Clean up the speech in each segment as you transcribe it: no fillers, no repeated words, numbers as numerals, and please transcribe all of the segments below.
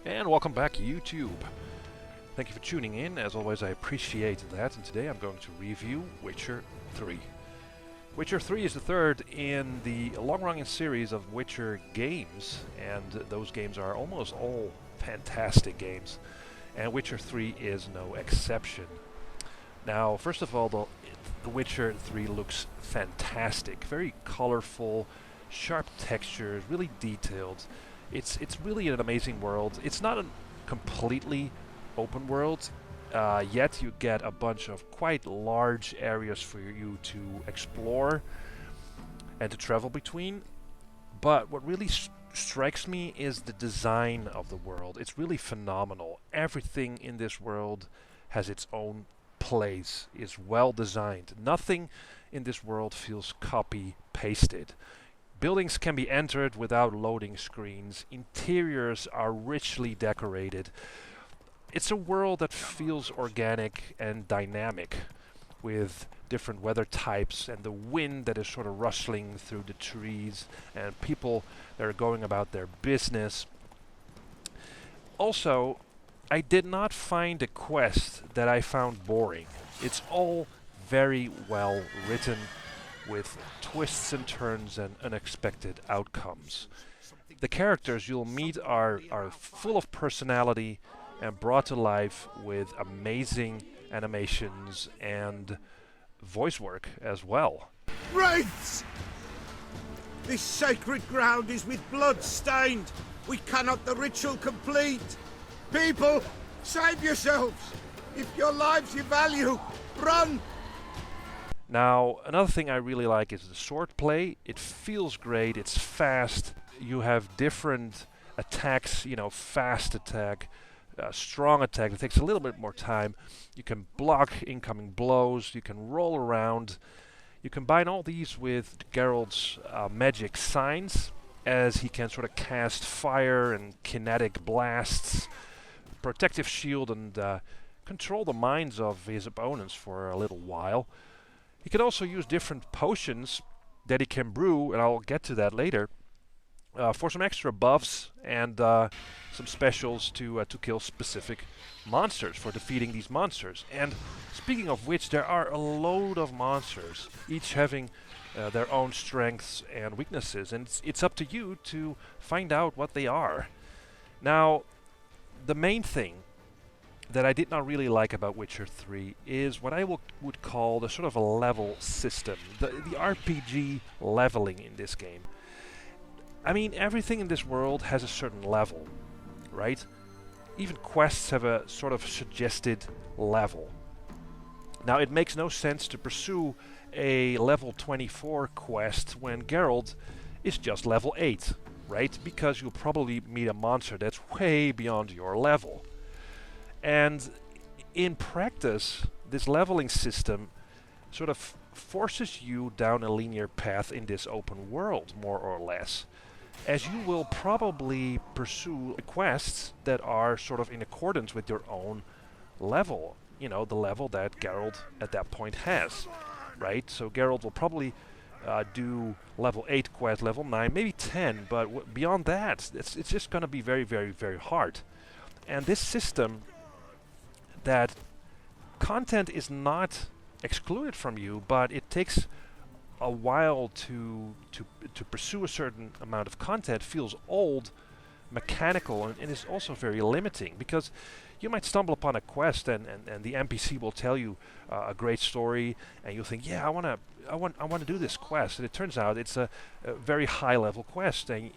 And welcome back, YouTube. Thank you for tuning in. As always, I appreciate that. And today I'm going to review Witcher 3. Witcher 3 is the third in the long-running series of Witcher games, and those games are almost all fantastic games. And Witcher 3 is no exception. Now, first of all, the Witcher 3 looks fantastic. Very colorful, sharp textures, really detailed. It's really an amazing world. It's not a completely open world, yet you get a bunch of quite large areas for you to explore and to travel between. But what really strikes me is the design of the world. It's really phenomenal. Everything in this world has its own place, is well designed. Nothing in this world feels copy-pasted. Buildings can be entered without loading screens. Interiors are richly decorated. It's a world that feels organic and dynamic, with different weather types and the wind that is sort of rustling through the trees and people that are going about their business. Also, I did not find a quest that I found boring. It's all very well written, with twists and turns and unexpected outcomes. The characters you'll meet are full of personality and brought to life with amazing animations and voice work as well. Wraiths! This sacred ground is with blood stained. We cannot the ritual complete. People, save yourselves. If your lives you value, run! Now, another thing I really like is the sword play. It feels great, it's fast. You have different attacks, fast attack, strong attack. It takes a little bit more time. You can block incoming blows, you can roll around. You combine all these with Geralt's magic signs, as he can sort of cast fire and kinetic blasts, protective shield, and control the minds of his opponents for a little while. He can also use different potions that he can brew, and I'll get to that later, for some extra buffs and some specials to kill specific monsters, for defeating these monsters. And speaking of which, there are a load of monsters, each having their own strengths and weaknesses, and it's up to you to find out what they are. Now, the main thing that I did not really like about Witcher 3 is what I would call the sort of a level system, the RPG leveling in this game. I mean, everything in this world has a certain level, right? Even quests have a sort of suggested level. Now, it makes no sense to pursue a level 24 quest when Geralt is just level 8, right? Because you'll probably meet a monster that's way beyond your level. And in practice, this leveling system sort of forces you down a linear path in this open world, more or less, as you will probably pursue quests that are sort of in accordance with your own level, the level that Geralt at that point has, right? So Geralt will probably do level 8 quest, level 9, maybe 10, but beyond that, it's just going to be very, very, very hard. And this system, that content is not excluded from you, but it takes a while to pursue a certain amount of content, feels old, mechanical, and is also very limiting, because you might stumble upon a quest and the NPC will tell you a great story, and you'll think, yeah, I want to do this quest, and it turns out it's a very high level quest, and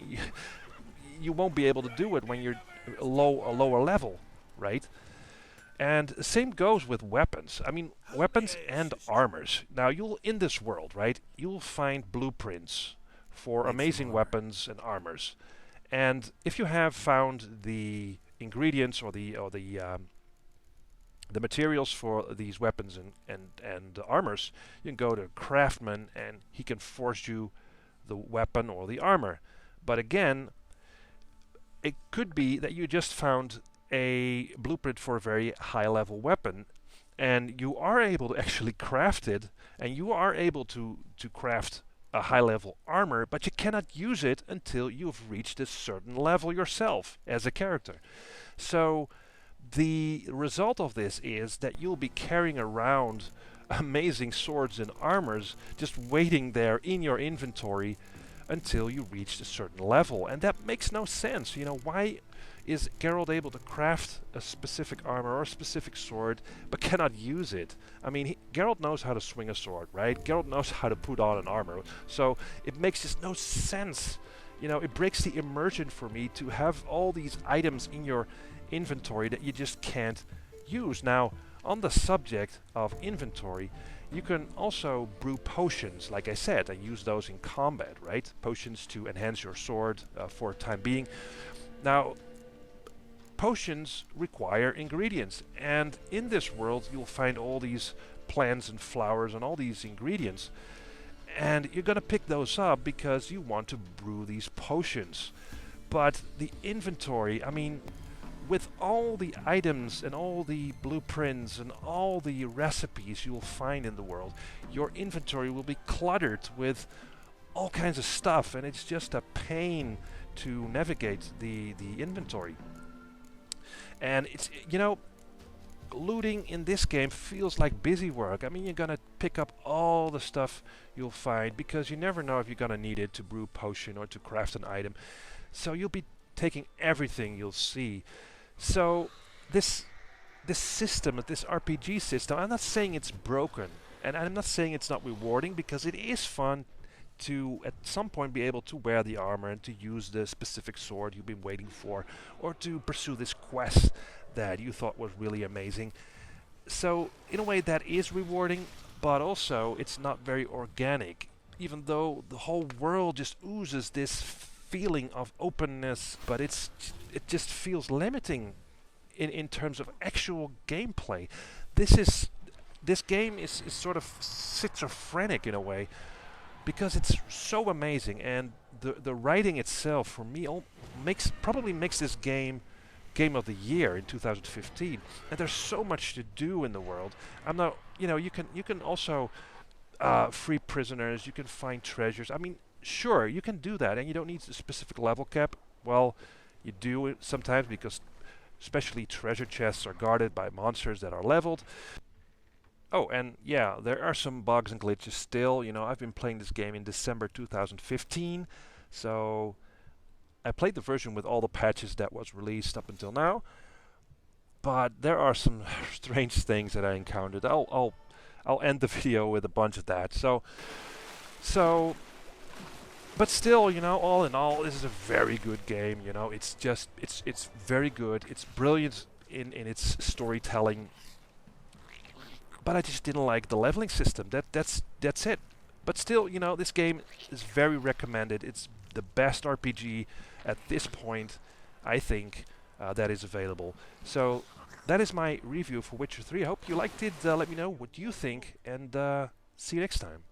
you won't be able to do it when you're a lower level, right? And the same goes with weapons. I mean, weapons and armors. Now, in this world, right, you'll find blueprints for amazing weapons and armors. And if you have found the ingredients or the materials for these weapons and armors, you can go to a craftsman and he can forge you the weapon or the armor. But again, it could be that you just found a blueprint for a very high level weapon, and you are able to actually craft it, and you are able to craft a high-level armor, but you cannot use it until you've reached a certain level yourself as a character. So the result of this is that you'll be carrying around amazing swords and armors just waiting there in your inventory until you reach a certain level. And that makes no sense. You know, why is Geralt able to craft a specific armor or a specific sword but cannot use it? I mean, Geralt knows how to swing a sword, right? Geralt knows how to put on an armor. So it makes just no sense. You know, it breaks the immersion for me to have all these items in your inventory that you just can't use. Now, on the subject of inventory, you can also brew potions, like I said, and use those in combat, right? Potions to enhance your sword for the time being. Now, potions require ingredients, and in this world you'll find all these plants and flowers and all these ingredients, and you're gonna pick those up because you want to brew these potions. But the inventory, I mean, with all the items and all the blueprints and all the recipes you'll find in the world, your inventory will be cluttered with all kinds of stuff, and it's just a pain to navigate the inventory. And it's, you know, looting in this game feels like busy work. I mean, you're gonna pick up all the stuff you'll find because you never know if you're gonna need it to brew a potion or to craft an item. So you'll be taking everything you'll see. So this system, this RPG system, I'm not saying it's broken, and I'm not saying it's not rewarding, because it is fun to at some point be able to wear the armor and to use the specific sword you've been waiting for, or to pursue this quest that you thought was really amazing. So in a way that is rewarding, but also it's not very organic, even though the whole world just oozes this feeling of openness, but it just feels limiting in terms of actual gameplay. This game is sort of schizophrenic in a way, because it's so amazing, and the writing itself for me probably makes this game of the year in 2015. And there's so much to do in the world. I'm not, you know, you can also free prisoners, you can find treasures. I mean, sure, you can do that, and you don't need a specific level cap. Well, you do it sometimes, because especially treasure chests are guarded by monsters that are leveled. Oh, and yeah, there are some bugs and glitches still. You know, I've been playing this game in December 2015, so I played the version with all the patches that was released up until now. But there are some strange things that I encountered. I'll end the video with a bunch of that. But still, you know, all in all, this is a very good game. You know, it's very good. It's brilliant in its storytelling. But I just didn't like the leveling system. That's it. But still, you know, this game is very recommended. It's the best RPG at this point, I think, that is available. So that is my review for Witcher 3. I hope you liked it. Let me know what you think, and see you next time.